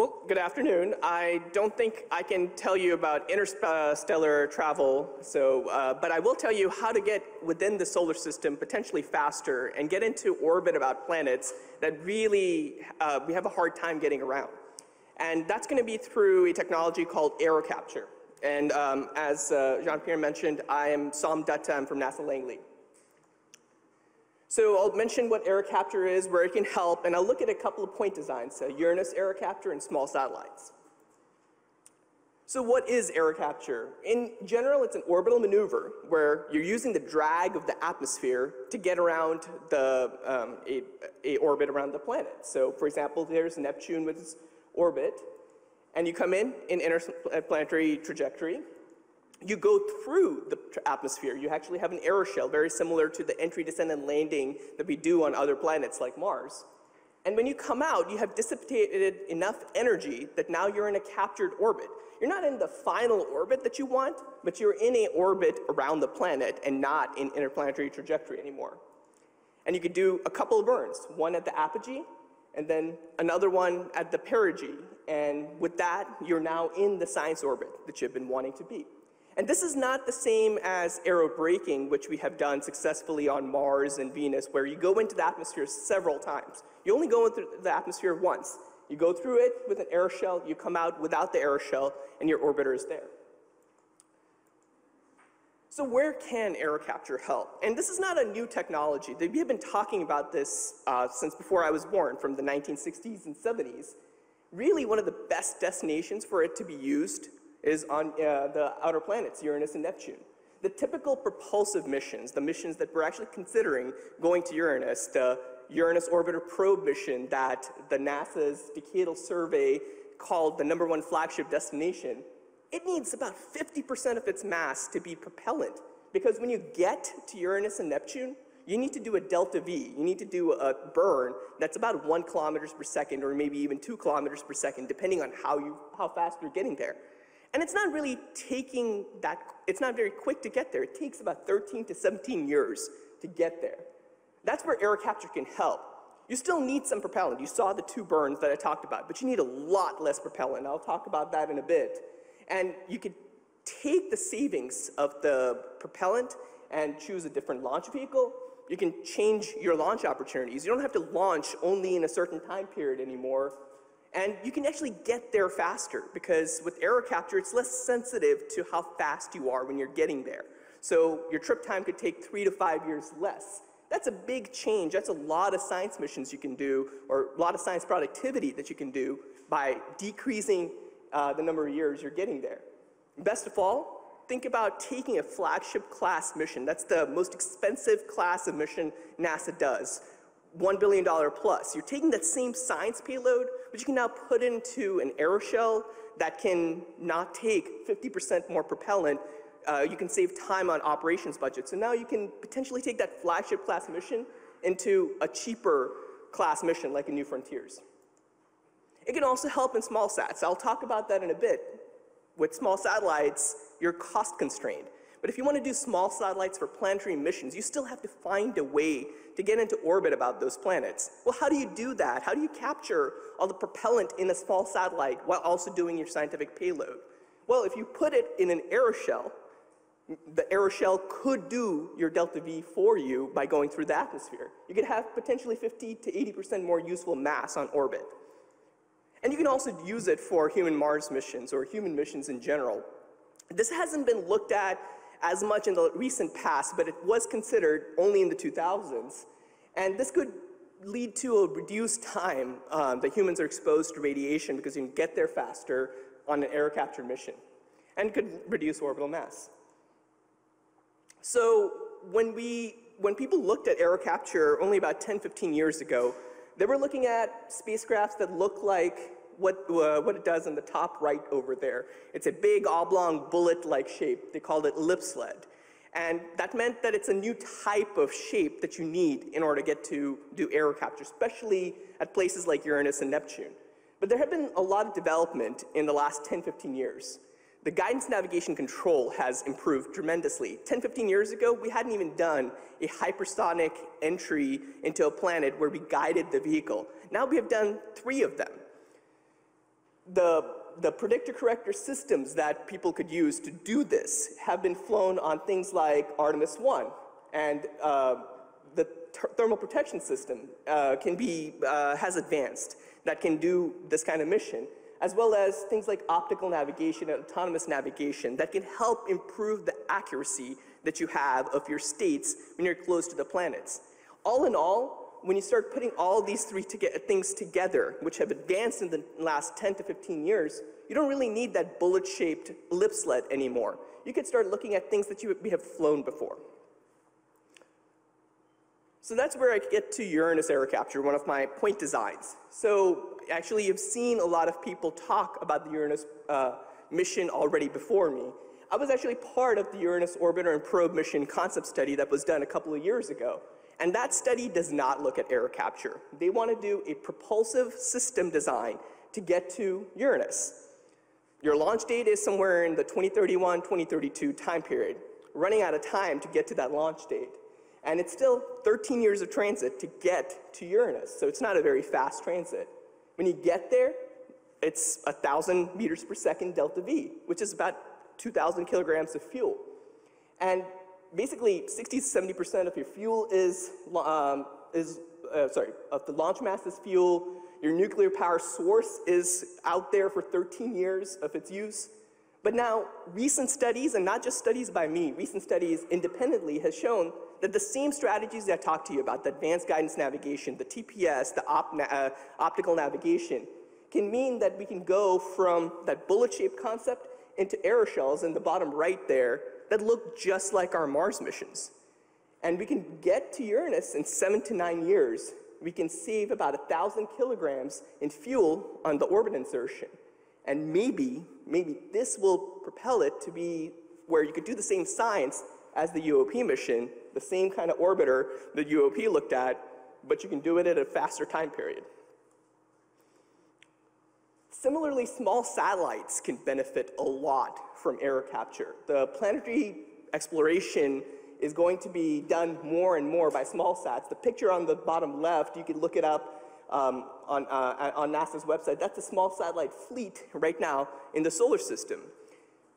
Well, good afternoon. I don't think I can tell you about interstellar travel, but I will tell you how to get within the solar system potentially faster and get into orbit about planets that really we have a hard time getting around. And that's going to be through a technology called Aerocapture. And as Jean-Pierre mentioned, I am Soumyo Dutta. I'm from NASA Langley. So I'll mention what Aerocapture is, where it can help, and I'll look at a couple of point designs, Uranus Aerocapture and small satellites. So what is Aerocapture? In general, it's an orbital maneuver where you're using the drag of the atmosphere to get around a orbit around the planet. So for example, there's Neptune with its orbit, and you come in interplanetary trajectory. You go through the atmosphere. You actually have an aeroshell, very similar to the entry, descent, and landing that we do on other planets like Mars. And when you come out, you have dissipated enough energy that now you're in a captured orbit. You're not in the final orbit that you want, but you're in an orbit around the planet and not in interplanetary trajectory anymore. And you could do a couple of burns, one at the apogee, and then another one at the perigee. And with that, you're now in the science orbit that you've been wanting to be. And this is not the same as aerobraking, which we have done successfully on Mars and Venus, where you go into the atmosphere several times. You only go into the atmosphere once. You go through it with an aeroshell, you come out without the aeroshell, and your orbiter is there. So where can Aerocapture help? And this is not a new technology. We have been talking about this since before I was born, from the 1960s and 70s. Really, one of the best destinations for it to be used is on the outer planets, Uranus and Neptune. The typical propulsive missions, the missions that we're actually considering going to Uranus, the Uranus Orbiter Probe mission that the NASA's decadal survey called the #1 flagship destination, it needs about 50% of its mass to be propellant. Because when you get to Uranus and Neptune, you need to do a delta V. You need to do a burn that's about 1 kilometers per second or maybe even 2 kilometers per second, depending on how fast you're getting there. And it's not really it's not very quick to get there. It takes about 13 to 17 years to get there. That's where Aerocapture can help. You still need some propellant. You saw the 2 burns that I talked about, but you need a lot less propellant. I'll talk about that in a bit. And you could take the savings of the propellant and choose a different launch vehicle. You can change your launch opportunities. You don't have to launch only in a certain time period anymore. And you can actually get there faster, because with Aerocapture, it's less sensitive to how fast you are when you're getting there. So your trip time could take 3 to 5 years less. That's a big change. That's a lot of science missions you can do, or a lot of science productivity that you can do by decreasing the number of years you're getting there. Best of all, think about taking a flagship class mission. That's the most expensive class of mission NASA does. $1 billion plus. You're taking that same science payload, but you can now put into an aeroshell that can not take 50% more propellant. You can save time on operations budget. So now you can potentially take that flagship class mission into a cheaper class mission like a New Frontiers. It can also help in small sats. I'll talk about that in a bit. With small satellites, you're cost constrained. But if you want to do small satellites for planetary missions, you still have to find a way to get into orbit about those planets. Well, how do you do that? How do you capture all the propellant in a small satellite while also doing your scientific payload? Well, if you put it in an aeroshell, the aeroshell could do your delta V for you by going through the atmosphere. You could have potentially 50 to 80% more useful mass on orbit. And you can also use it for human Mars missions or human missions in general. This hasn't been looked at as much in the recent past, but it was considered only in the 2000s. And this could lead to a reduced time that humans are exposed to radiation, because you can get there faster on an Aerocapture mission, and could reduce orbital mass. So when people looked at Aerocapture only about 10, 15 years ago, they were looking at spacecrafts that look like what it does in the top right over there. It's a big oblong bullet-like shape. They called it ellipse sled. And that meant that it's a new type of shape that you need in order to get to do Aerocapture, especially at places like Uranus and Neptune. But there have been a lot of development in the last 10, 15 years. The guidance navigation control has improved tremendously. 10, 15 years ago, we hadn't even done a hypersonic entry into a planet where we guided the vehicle. Now we have done 3 of them. The predictor-corrector systems that people could use to do this have been flown on things like Artemis 1, and the thermal protection system has advanced that can do this kind of mission, as well as things like optical navigation and autonomous navigation that can help improve the accuracy that you have of your states when you're close to the planets. All in all, when you start putting all these three things together, which have advanced in the last 10 to 15 years, you don't really need that bullet-shaped ellipselet anymore. You could start looking at things that you have flown before. So that's where I get to Uranus Aerocapture, one of my point designs. So actually, you've seen a lot of people talk about the Uranus mission already before me. I was actually part of the Uranus Orbiter and Probe mission concept study that was done a couple of years ago. And that study does not look at Aerocapture. They want to do a propulsive system design to get to Uranus. Your launch date is somewhere in the 2031, 2032 time period, running out of time to get to that launch date. And it's still 13 years of transit to get to Uranus, so it's not a very fast transit. When you get there, it's 1,000 meters per second delta V, which is about 2,000 kilograms of fuel. And basically, 60 to 70% of your fuel of the launch mass is fuel. Your nuclear power source is out there for 13 years of its use. But now, recent studies, and not just studies by me, recent studies independently has shown that the same strategies that I talked to you about, the advanced guidance navigation, the TPS, the optical navigation, can mean that we can go from that bullet-shaped concept into aeroshells in the bottom right there that look just like our Mars missions. And we can get to Uranus in 7 to 9 years. We can save about 1,000 kilograms in fuel on the orbit insertion. And maybe this will propel it to be where you could do the same science as the UOP mission, the same kind of orbiter the UOP looked at, but you can do it at a faster time period. Similarly, small satellites can benefit a lot from Aerocapture. The planetary exploration is going to be done more and more by small sats. The picture on the bottom left, you can look it up on NASA's website. That's a small satellite fleet right now in the solar system.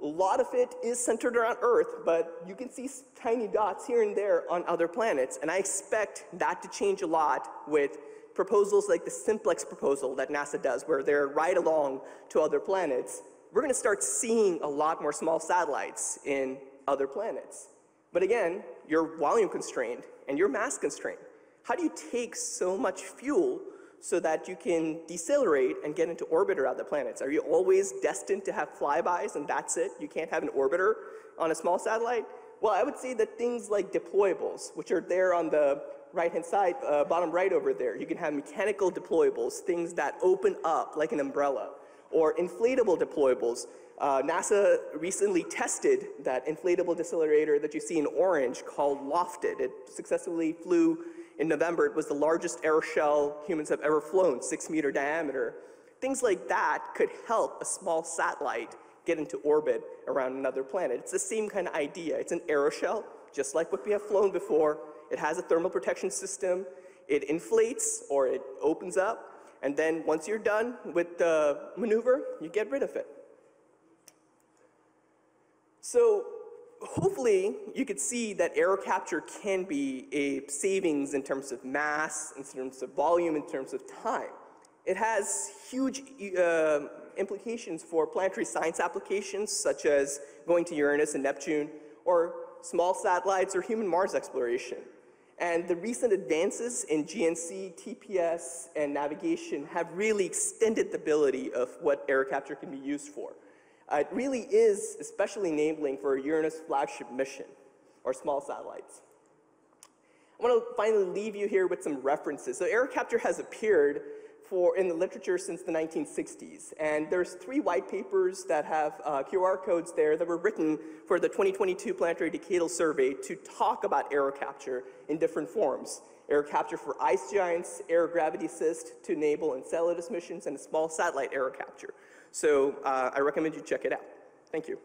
A lot of it is centered around Earth, but you can see tiny dots here and there on other planets, and I expect that to change a lot with proposals like the Simplex proposal that NASA does, where they're right along to other planets. We're going to start seeing a lot more small satellites in other planets. But again, you're volume constrained and you're mass constrained. How do you take so much fuel so that you can decelerate and get into orbit around the planets? Are you always destined to have flybys and that's it? You can't have an orbiter on a small satellite? Well, I would say that things like deployables, which are there on the right-hand side, bottom right over there. You can have mechanical deployables, things that open up like an umbrella, or inflatable deployables. NASA recently tested that inflatable decelerator that you see in orange called Lofted. It successfully flew in November. It was the largest aeroshell humans have ever flown, 6-meter diameter. Things like that could help a small satellite get into orbit around another planet. It's the same kind of idea. It's an aeroshell, just like what we have flown before. It has a thermal protection system. It inflates or it opens up. And then once you're done with the maneuver, you get rid of it. So hopefully you could see that Aerocapture can be a savings in terms of mass, in terms of volume, in terms of time. It has huge implications for planetary science applications, such as going to Uranus and Neptune, or small satellites or human Mars exploration. And the recent advances in GNC, TPS, and navigation have really extended the ability of what Aerocapture can be used for. It really is especially enabling for a Uranus flagship mission, or small satellites. I want to finally leave you here with some references. So Aerocapture has appeared in the literature since the 1960s, and there's 3 white papers that have QR codes there that were written for the 2022 Planetary Decadal Survey to talk about Aerocapture in different forms. Aerocapture for ice giants, aerogravity assist to enable Enceladus missions, and a small satellite Aerocapture. So I recommend you check it out. Thank you.